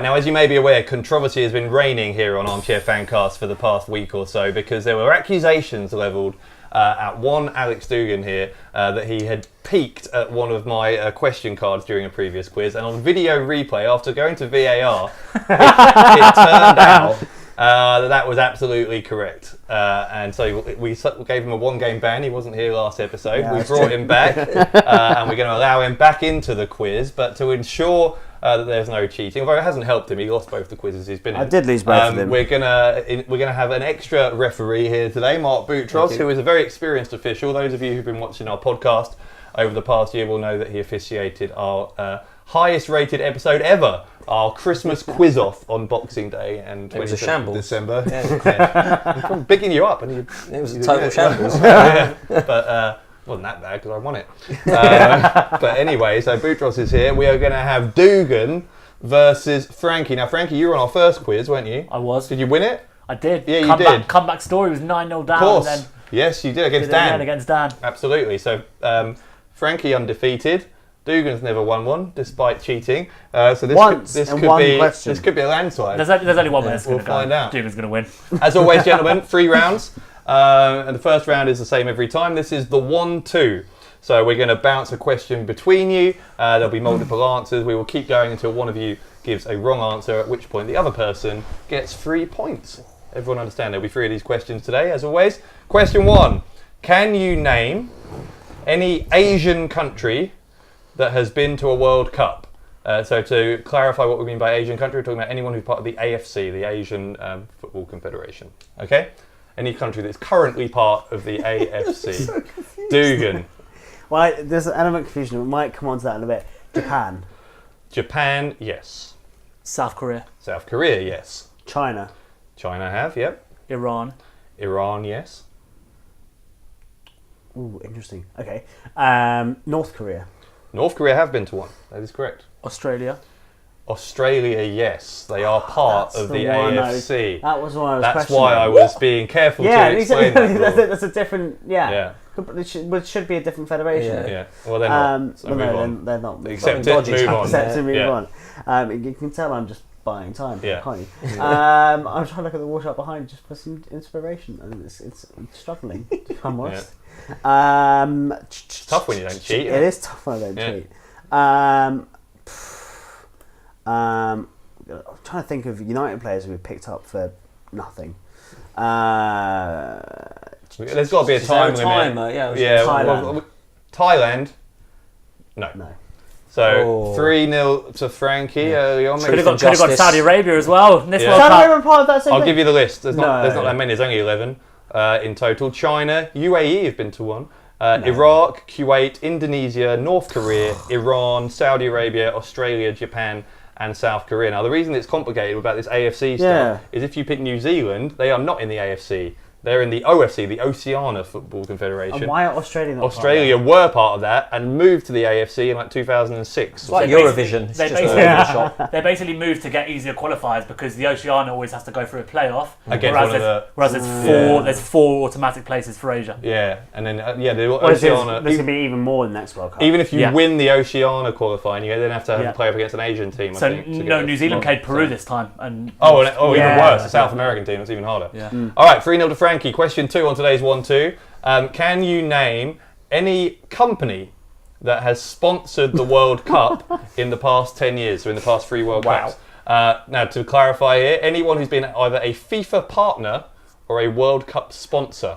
Right, now as you may be aware, controversy has been reigning here on Armchair Fancast for the past week or so because there were accusations levelled at one Alex Dugan here that he had peeked at one of my question cards during a previous quiz, and on video replay, after going to VAR, it turned out that was absolutely correct. And so we gave him a one-game ban. He wasn't here last episode. We brought him back, and we're going to allow him back into the quiz, but to ensure that there's no cheating, although it hasn't helped him. He lost both the quizzes he's been in. I did lose both of them. We're gonna have an extra referee here today, Mark Boutros, who is a very experienced official. Those of you who've been watching our podcast over the past year will know that he officiated our highest rated episode ever, our Christmas quiz off on Boxing Day and 27th of December. I'm bigging you up. It was a total shambles. But wasn't that bad because I won it. But anyway, so Boutros is here. We are going to have Dugan versus Frankie. Now, Frankie, you were on our first quiz, weren't you? I was. Did you win it? I did. Yeah, you did. Comeback story was 9-0 down. Of course. And then yes, you did against Dan. Against Dan. Absolutely. So Frankie undefeated. Dugan's never won one, despite cheating. So this could be a landslide. There's only one way it's going to go. We'll find out. Dugan's going to win. As always, gentlemen, 3 rounds. And the first round is the same every time. This is the 1-2. So we're going to bounce a question between you. There'll be multiple answers. We will keep going until one of you gives a wrong answer, at which point the other person gets 3 points. Everyone understand? There'll be 3 of these questions today, as always. Question 1. Can you name any Asian country that has been to a World Cup? So to clarify what we mean by Asian country, we're talking about anyone who's part of the AFC, the Asian Football Confederation. Okay? Any country that's currently part of the AFC. So Dugan. Well, there's an element of confusion. We might come on to that in a bit. Japan. Japan, yes. South Korea. South Korea, yes. China. China have, yep. Iran. Iran, yes. Ooh, interesting. Okay. North Korea. North Korea have been to one. That is correct. Australia. Australia, yes. They are part of the AFC. That was why I was That's questioning. why I was being careful to explain that. That's a different... Yeah. It should be a different federation. Yeah. Well, they're not. So they're not. Accept it, move on. Accept it, move on. You can tell I'm just buying time, can't you? I'm trying to look at the water up behind just for some inspiration, and it's struggling, if I'm honest. It's tough when you don't cheat. It is tough when I don't cheat. I'm trying to think of United players who we picked up for nothing. There's got to be a time limit. Thailand. Thailand? No. So 3-0 to Frankie early on. Could have got Saudi Arabia as well. This World Cup. Saudi Arabia part of that same I'll thing? give you the list. There's not that many. There's only 11 in total. China, UAE have been to one. Iraq, Kuwait, Indonesia, North Korea, Iran, Saudi Arabia, Australia, Japan, and South Korea. Now, the reason it's complicated about this AFC stuff is if you pick New Zealand, they are not in the AFC. They're in the OFC, the Oceania Football Confederation. And why are Australia not Australia were part of that and moved to the AFC in like 2006. It's like Eurovision. They basically moved to get easier qualifiers because the Oceania always has to go through a playoff. Whereas there's 4 automatic places for Asia. Yeah, and then the Oceania. This could be even more than next World Cup. Even if you win the Oceania qualifying, you then have to play up against an Asian team. New Zealand played Peru this time, and even worse, a South American team. It's even harder. Yeah. All right, 3-0 to Frankie. Question 2 on today's 1-2. Can you name any company that has sponsored the World Cup in the past 10 years, so in the past 3 World Cups? Now, to clarify here, anyone who's been either a FIFA partner or a World Cup sponsor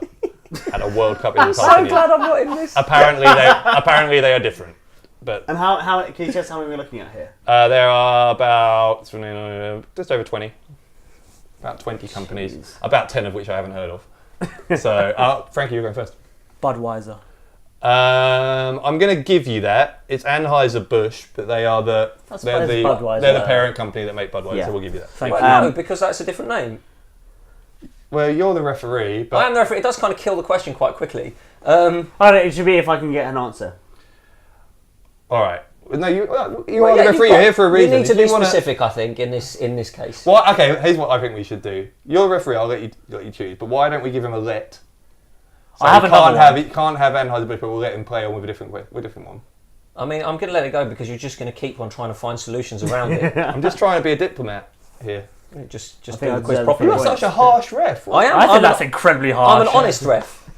at a World Cup in the past 10 years. I'm glad I'm not in this. Apparently they are different. But and how can you tell us how many we're looking at here? There are about just over 20. About 20 companies. Jeez. About 10 of which I haven't heard of. So, Frankie, you're going first. Budweiser. I'm going to give you that. It's Anheuser-Busch, but they're the parent company that make Budweiser, so we'll give you that. No, because that's a different name. Well, you're the referee, but... I am the referee. It does kind of kill the question quite quickly. It should be if I can get an answer. All right. No, you are the referee. You're here for a reason. You need to be specific, I think, in this case. Well, okay. Here's what I think we should do. You're the referee. I'll let you choose. But why don't we give him a let? So I have another one. He can't have Anheuser-Busch, but we'll let him play on with a different one. I mean, I'm going to let it go because you're just going to keep on trying to find solutions around it. I'm just trying to be a diplomat here. Just I do think the I quiz deserve properly. You're points. such a harsh ref. I am. I think that's incredibly harsh. I'm an honest ref.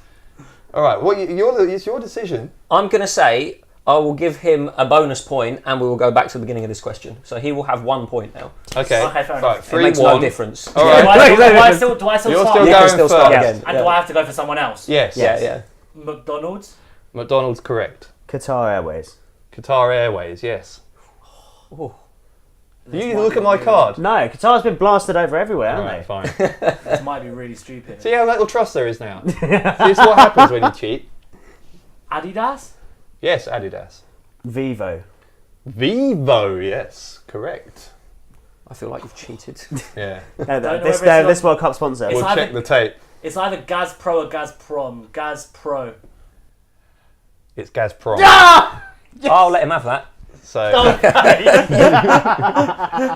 All right, it's your decision. I'm going to say I will give him a bonus point and we will go back to the beginning of this question. So he will have 1 point now. Okay, Okay, fair right, enough. It makes 3-1. no difference. All Do right. I still You're start? still You going can still start first. again. And do I have to go for someone else? Yes. Yeah. McDonald's? McDonald's correct. Qatar Airways. Qatar Airways, yes. Oh. You look at my card. No, Qatar's been blasted over everywhere, All haven't right, they? fine. This might be really stupid. See how little trust there is now? See, this is what happens when you cheat. Adidas? Yes, Adidas. Vivo. Vivo, yes, correct. I feel like you've cheated. Yeah. This World Cup sponsor. It's We'll either- check the tape. It's either Gazpro or Gazprom. Gazpro. It's Gazprom. I'll let him have that. So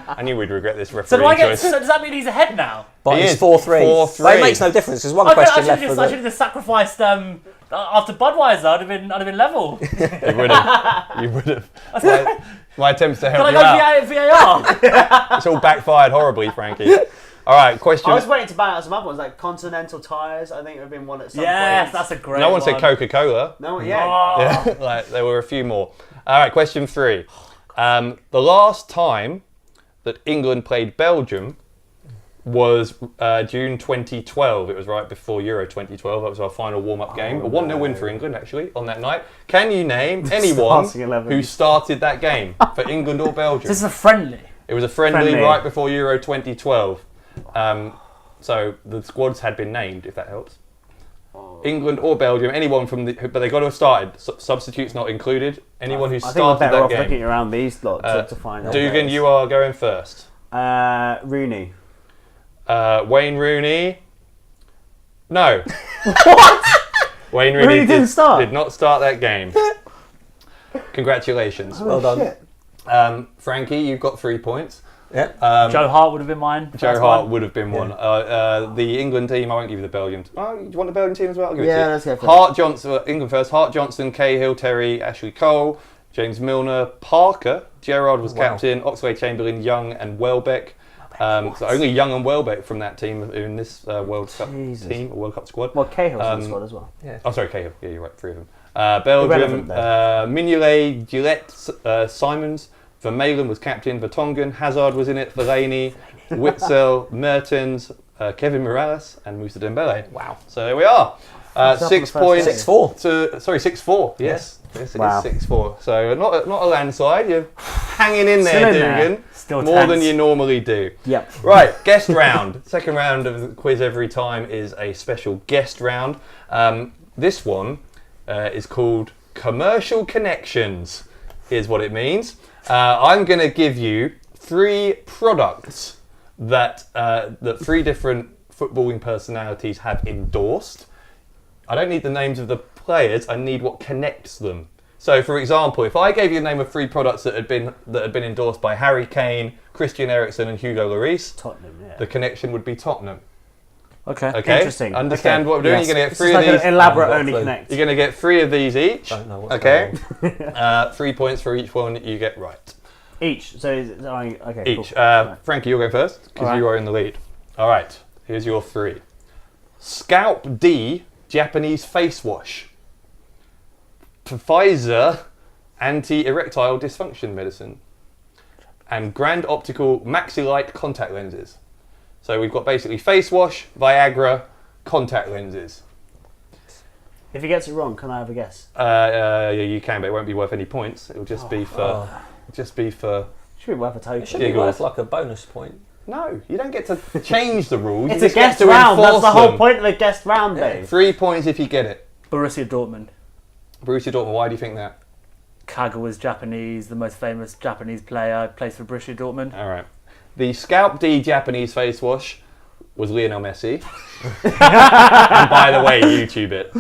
I knew we'd regret this So referee choice. does that mean he's ahead now? But He it's is. 4-3. 4-3. But it makes no difference. There's one I question should left for have the... just sacrificed after Budweiser. I'd have been level. You would have. You would have. My attempts to Can help I you out. go VAR? It's all backfired horribly, Frankie. All right, question. I was waiting to bang out some other ones, like Continental Tyres, I think would have been one at some Yes, point. that's a great No one one. said Coca-Cola. No, yeah. Oh. Yeah, like, there were a few more. All right, question 3. The last time that England played Belgium was June 2012. It was right before Euro 2012. That was our final warm-up game. A 1-0 win for England, actually, on that night. Can you name anyone Starting 11. who started that game for England or Belgium? This is a friendly. It was a friendly Friendly. right before Euro 2012. So the squads had been named, if that helps. England or Belgium, anyone from the... But they got to have started. Substitutes not included. Anyone who I think we're started better that off looking game. around these lot to find out. Dugan, you are going first. Rooney. Wayne Rooney. No. Wayne Rooney Rooney didn't start? Did not start that game. Congratulations. Well done. Frankie, you've got 3 points. Yeah. Joe Hart would have been mine. Joe First Hart one. would have been one. The England team, I won't give you the Belgium. Oh, you want the Belgium team as well? I'll give it to Yeah, you. let's go for Hart Johnson, England first. Hart Johnson, Cahill, Terry, Ashley Cole, James Milner, Parker. Gerrard was captain. Oxlade-Chamberlain, Young, and Welbeck. So only Young and Welbeck from that team in this World Cup team, or World Cup squad. Well, Cahill's in the squad as well. Yeah. Oh, sorry, Cahill. Yeah, you're right. 3 of them. Belgium, Irrelevant, though. Mignolet, Gillette, Simons. Vermaelen was captain. Vertonghen. Hazard was in it. Fellaini, Witzel, Mertens, Kevin Morales, and Moussa Dembele. Wow. So there we are. What's up 6 on the points. first 6-4. Sorry, 6-4. Yes. Yes, it Wow. is 6-4. So not a landslide. You're hanging in there, Still in there. Dugan. Still More than tense. you normally do. Yep. Right, guest round. Second round of the quiz every time is a special guest round. This one is called Commercial Connections. Here's what it means. I'm going to give you 3 products that 3 different footballing personalities have endorsed. I don't need the names of the players. I need what connects them. So, for example, if I gave you the name of 3 products that had been endorsed by Harry Kane, Christian Eriksen, and Hugo Lloris, Tottenham, yeah. the connection would be Tottenham. Okay. Okay. Interesting. Understand Okay. what we're doing? Yes. You're going to get This 3 is of like these. an elaborate I've got a only clue. connect. You're going to get 3 of these each. Don't know what's Okay. going on. 3 points for each one you get right. Each. So, okay, Each. cool. Frankie, you're going first because Alright. you are in the lead. All right. Here's your 3. Scalp D Japanese face wash. Pfizer anti-erectile dysfunction medicine. And Grand Optical Maxilite contact lenses. So we've got basically face wash, Viagra, contact lenses. If he gets it wrong, can I have a guess? Yeah, you can, but it won't be worth any points. It'll just be for, Should be worth a token. It should be Giggles. worth like a bonus point. No, you don't get to change the rules. It's you a just get guest to round. That's enforce the whole them. point of the guest round, Dave. 3 points if you get it. Borussia Dortmund. Borussia Dortmund. Why do you think that? Kagawa's Japanese, the most famous Japanese player, plays for Borussia Dortmund. All right. The Scalp D Japanese face wash was Lionel Messi. And by the way, YouTube it.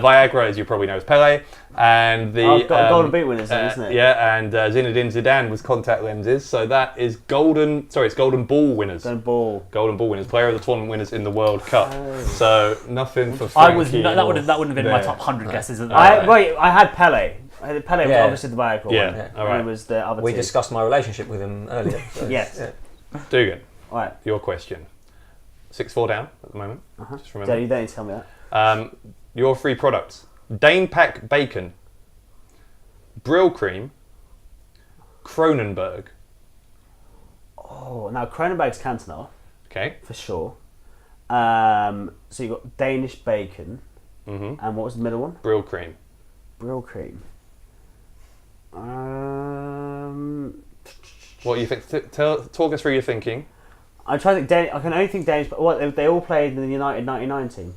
Viagra, as you probably know, is Pele. And the golden boot winners, isn't it? Yeah, and Zinedine Zidane was contact lenses. So that is it's golden ball winners. Golden ball winners, player of the tournament winners in the World Cup. So nothing for Frankie. That wouldn't have been in my top 100 guesses. I had Pele. Pele was obviously the Viagra one. Yeah, all right. And it was the other We two. discussed my relationship with him earlier. So, Yes. yeah. Dugan, All right. your question. 6-4 down at the moment. Just remember. So you don't need to tell me that. Your 3 products. Dane Pack Bacon, Brylcreem, Kronenberg. Oh, now Kronenberg's Cantonar, Okay. for sure. So you got Danish bacon, and what was the middle one? Brylcreem. Brylcreem. What do you think? Talk us through your thinking. I'm trying to think. I can only think Danish. But what they all played in the United '99 team.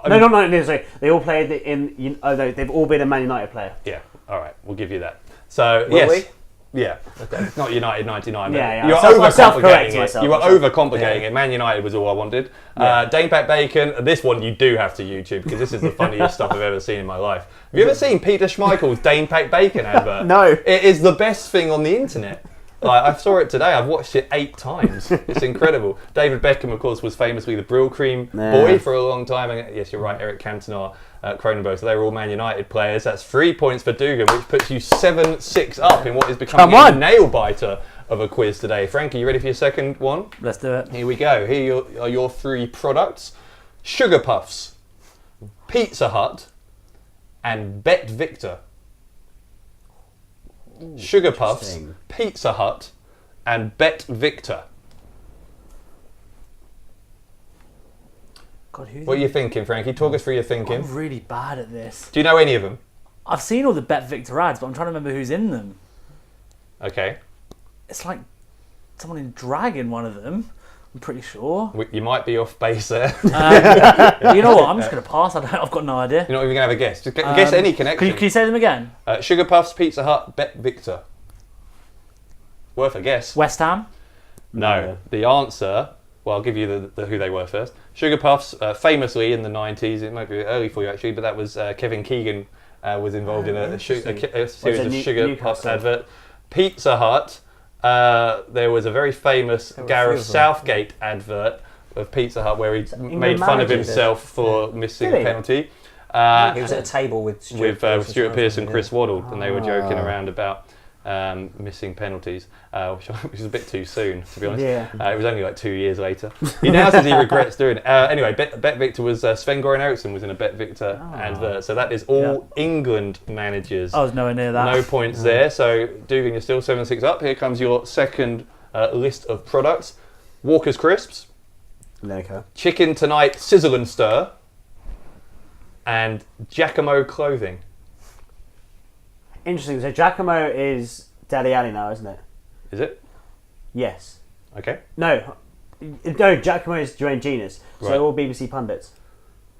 No, not 99. Sorry, they all played in. Oh no, they've all been a Man United player. Yeah. All right. We'll give you that. So Will yes. we? Yeah. Okay. Not United '99. But Yeah. You're Self-correcting overcomplicating it. myself. You were overcomplicating it. Man United was all I wanted. Yeah. Dane Pack Bacon. This one you do have to YouTube because this is the funniest stuff I've ever seen in my life. Have you ever seen Peter Schmeichel's Dane Pack Bacon advert? No. It is the best thing on the internet. Like, I saw it today. I've watched it 8 times. It's incredible. David Beckham, of course, was famously the Brylcreem boy for a long time. And yes, you're right, Eric Cantona, Kronenberg. So they were all Man United players. That's 3 points for Dugan, which puts you 7-6 up in what is becoming a nail-biter of a quiz today. Frankie, you ready for your second one? Let's do it. Here we go. Here are your 3 products. Sugar Puffs, Pizza Hut, and Bet Victor. Sugar Puffs, Pizza Hut, and Bet Victor. God, What are you thinking, Frankie? Talk us through your thinking. I'm really bad at this. Do you know any of them? I've seen all the Bet Victor ads, but I'm trying to remember who's in them. Okay. It's like someone in drag in one of them. I'm pretty sure. You might be off base there. You know what? I'm just going to pass. I've got no idea. You're not even going to have a guess. Just guess any connection. Can you say them again? Sugar Puffs, Pizza Hut, Bet Victor. Worth a guess. West Ham? No. The answer, well, I'll give you the who they were first. Sugar Puffs, famously in the 90s, it might be early for you actually, but that was Kevin Keegan was involved in a series of Sugar Puffs advert. Pizza Hut, there was a very famous Gareth Southgate advert of Pizza Hut where he made fun of himself for missing a penalty. He was at a table with Stuart Pearce and Chris Waddle, and they were joking around about missing penalties, which is a bit too soon, to be honest. Yeah. It was only like 2 years later. He now says he regrets doing it. Anyway, Bet Victor was Sven-Goran Eriksson was in a Bet Victor advert, so that is all England managers. I was nowhere near that. No points there, so Dugan, you're still 7-6 up. Here comes your second list of products. Walker's Crisps, Chicken Tonight Sizzle and Stir, and Giacomo Clothing. Interesting. So Giacomo is Daddy Alley now, isn't it? Is it? Yes. Okay. No, Giacomo is Duane Genius. So Right. all BBC pundits.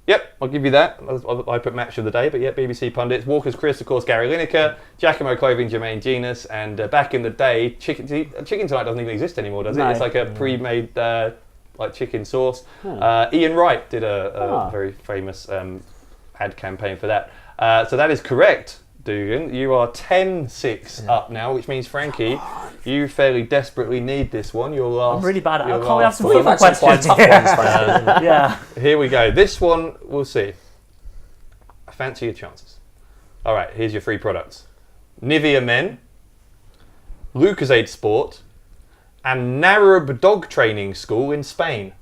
Yep, I'll give you that. I put match of the day, but yeah, BBC pundits. Walker's Chris, of course, Gary Lineker. Giacomo Clothing, Jermaine Genius. And back in the day, Chicken Tonight doesn't even exist anymore, does it? No. It's like a pre-made like chicken sauce. Ian Wright did a very famous ad campaign for that. So that is correct, Dugan. You are 10-6 up now, which means, Frankie, you fairly desperately need this one. Your last. I'm really bad at it. your Can't we have last some one. We've football had some quite questions? tough ones, Frankie. Yeah. Here we go. This one, we'll see. I fancy your chances. All right, here's your 3 products. Nivea Men, Lucozade Sport, and Narrab Dog Training School in Spain.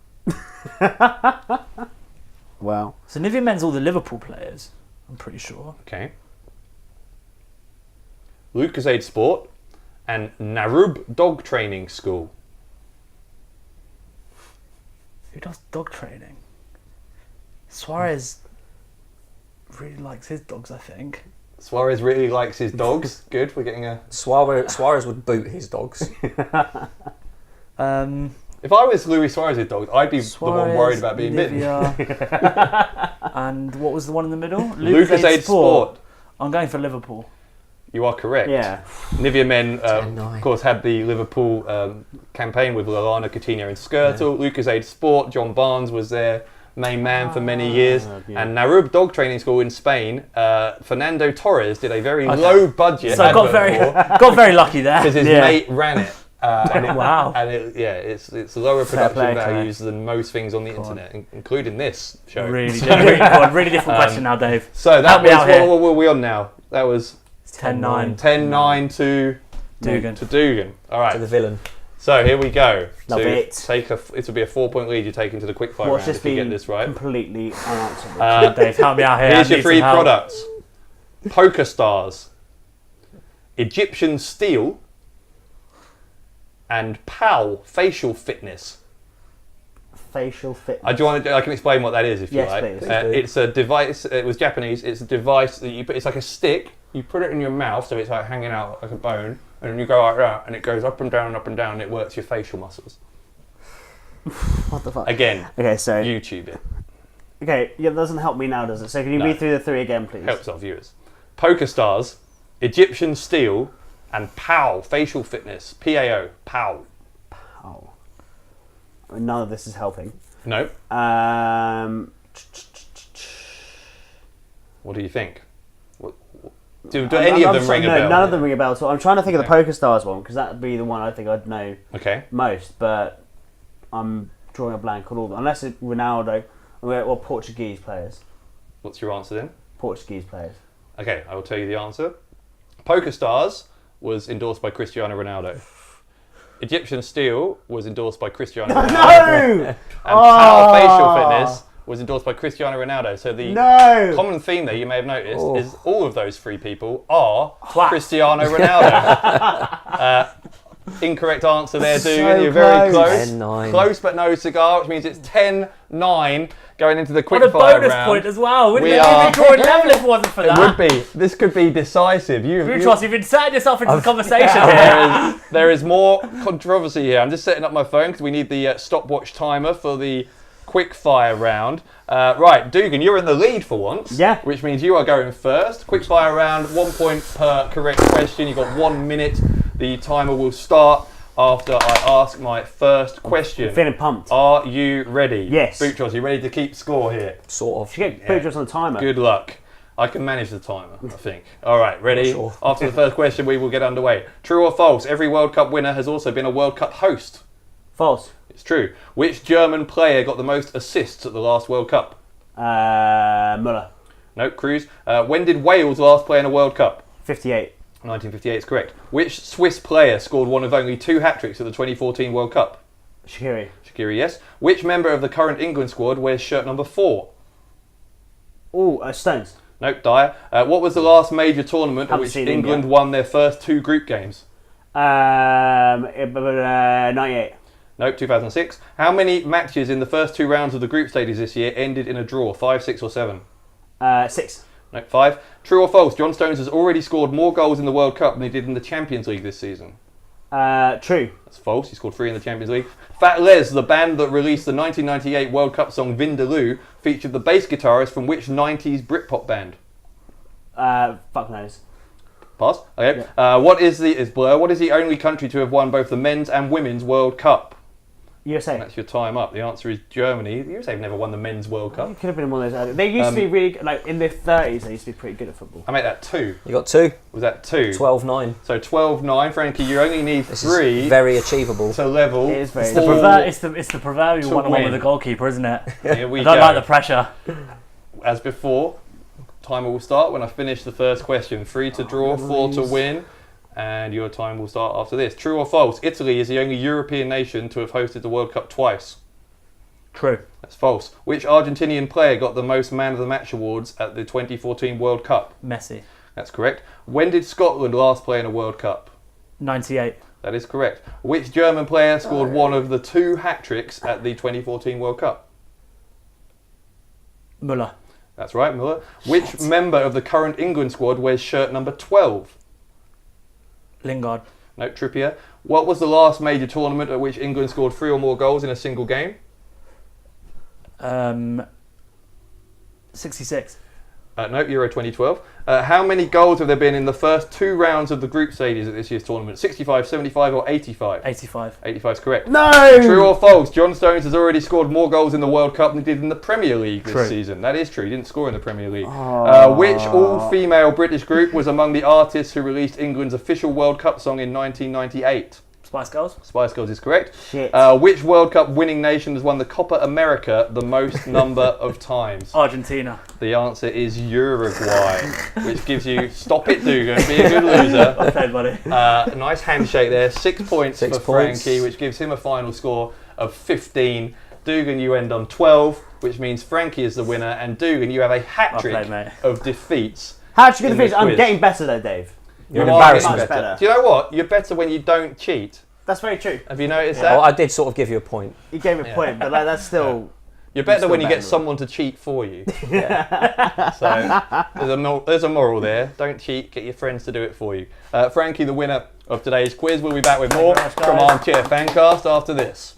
Wow. So Nivea Men's all the Liverpool players, I'm pretty sure. Okay. Lucozade Sport and Narrab Dog Training School. Who does dog training? Suarez really likes his dogs, I think. Suarez really likes his dogs. Good, we're getting a... Suarez would boot his dogs. If I was Luis Suarez's dog, I'd be the one worried about being bitten. And what was the one in the middle? Lucozade Sport. I'm going for Liverpool. You are correct. Yeah. Nivea Men, 10-9. of course, had the Liverpool campaign with Lallana, Coutinho and Skirtle. Lucas Aid Sport, John Barnes was their main man for many years. Yeah. And Narub Dog Training School in Spain, Fernando Torres did a very low budget So got very lucky there. because his mate ran it. Wow. And it's lower Fair production play, values than most things on the internet, including this show. Really difficult question now, Dave. So that Help me was out here. what were we on now? That was 10-9. 10-9 to Dugan. All To right. the villain. So here we go. Love it. It will be a 4-point lead you're taking to the quickfire Watch round this if you be get this right. completely unanswerable. Dave, help me out here. Here's I your need 3 some help. products: Poker Stars, Egyptian Steel, and PAL Facial Fitness. Facial fitness. I can explain what that is if you Yes, like. please. It's a device. It was Japanese. It's a device that you put. It's like a stick. You put it in your mouth, so it's like hanging out like a bone, and then you go like that, and it goes up and down, and it works your facial muscles. What the fuck? Again, Okay, so YouTube it. okay, yeah, that doesn't help me now, does it? So can you No. read through the 3 again, please? Helps our viewers. Poker Stars, Egyptian Steel, and PAL Facial Fitness. PAO. PAL. Oh, none of this is helping. No. What do you think? Do any of them ring a bell? No, none of them ring a bell. So I'm trying to think of the Poker Stars one because that would be the one I think I'd know Okay. most. But I'm drawing a blank on all of them. Unless it's Ronaldo or Portuguese players. What's your answer then? Portuguese players. Okay, I will tell you the answer. Poker Stars was endorsed by Cristiano Ronaldo. Egyptian Steel was endorsed by Cristiano Ronaldo. No! And PAL Facial Fitness was endorsed by Cristiano Ronaldo. So the common theme there you may have noticed is all of those 3 people are Cristiano Ronaldo. Incorrect answer there, Dugan. You're very close. 10-9. Close but no cigar, which means it's 10-9 going into the On quick a fire bonus round. point as well. Wouldn't We it are- be drawing level if it wasn't for It that? would be. This could be decisive. Boutros, you've inserted yourself into the conversation here. There is more controversy here. I'm just setting up my phone because we need the stopwatch timer for the quick fire round. Right, Dugan, you're in the lead for once. Yeah. Which means you are going first. Quick fire round, 1 point per correct question. You've got 1 minute. The timer will start after I ask my first question. I'm feeling pumped. Are you ready? Yes. Boutros, you ready to keep score here? Sort of. Should get Boutros on the timer. Good luck. I can manage the timer, I think. All right, ready? Sure. After the first question, we will get underway. True or false? Every World Cup winner has also been a World Cup host. False. It's true. Which German player got the most assists at the last World Cup? Muller. Nope, Cruz. When did Wales last play in a World Cup? 58. 1958 is correct. Which Swiss player scored one of only 2 hat-tricks at the 2014 World Cup? Shaqiri. Shaqiri, yes. Which member of the current England squad wears shirt number 4? Oh, Stones. Nope, Dyer. What was the last major tournament at Haven't which seen it England yet. won their first 2 group games? 98. Nope, 2006. How many matches in the first 2 rounds of the group stages this year ended in a draw? 5, 6 or 7? 6. Nope, 5. True or false? John Stones has already scored more goals in the World Cup than he did in the Champions League this season. True. That's false. He scored 3 in the Champions League. Fat Les, the band that released the 1998 World Cup song Vindaloo, featured the bass guitarist from which 90s Britpop band? Fuck knows. Pass. Okay. What is the only country to have won both the men's and women's World Cup? USA. That's your time up. The answer is Germany. The USA have never won the men's World Cup. It could have been one of those early. They used to be really, like, in their 30s, they used to be pretty good at football. I made that 2. You got 2. Was that 2? 12-9. So 12-9. Frankie, you only need This 3 is very achievable. to level. It is very It's the, it's the proverbial To 1-on-1 win. with the goalkeeper, isn't it? Here we I don't go. like the pressure. As before, timer will start when I finish the first question. 3 to draw, 4 to win, and your time will start after this. True or false? Italy is the only European nation to have hosted the World Cup twice. True. That's false. Which Argentinian player got the most Man of the Match awards at the 2014 World Cup? Messi. That's correct. When did Scotland last play in a World Cup? 98. That is correct. Which German player scored one of the 2 hat-tricks at the 2014 World Cup? Muller. That's right, Muller. Which member of the current England squad wears shirt number 12? Lingard. No, Trippier. What was the last major tournament at which England scored 3 or more goals in a single game? 66. No, Euro 2012. How many goals have there been in the first 2 rounds of the group stages at this year's tournament? 65, 75 or 85? 85. 85 is correct. No! True or false? John Stones has already scored more goals in the World Cup than he did in the Premier League this True. season. That is true. He didn't score in the Premier League. Oh. Which all-female British group was among the artists who released England's official World Cup song in 1998? Spice Girls. Spice Girls is correct. Shit. Which World Cup winning nation has won the Copa America the most number of times? Argentina. The answer is Uruguay, which gives you, stop it, Dugan, be a good loser. Well played, buddy. Nice handshake there. 6 points Six for points. Frankie, which gives him a final score of 15. Dugan, you end on 12, which means Frankie is the winner. And Dugan, you have a hat Well trick played, mate. of defeats. How'd you get in the fish? the I'm quiz. getting better though, Dave. You're an You are embarrassment. getting Much better. Do you know what? You're better when you don't cheat. That's very true. Have you noticed Well, that? I did sort of give you a point. You gave me a point, but like that's still. You're better still when you better get than someone to cheat for you. So there's a moral there. Don't cheat. Get your friends to do it for you. Frankie, the winner of today's quiz. We'll be back with more very much, from guys. Armchair Fancast after this.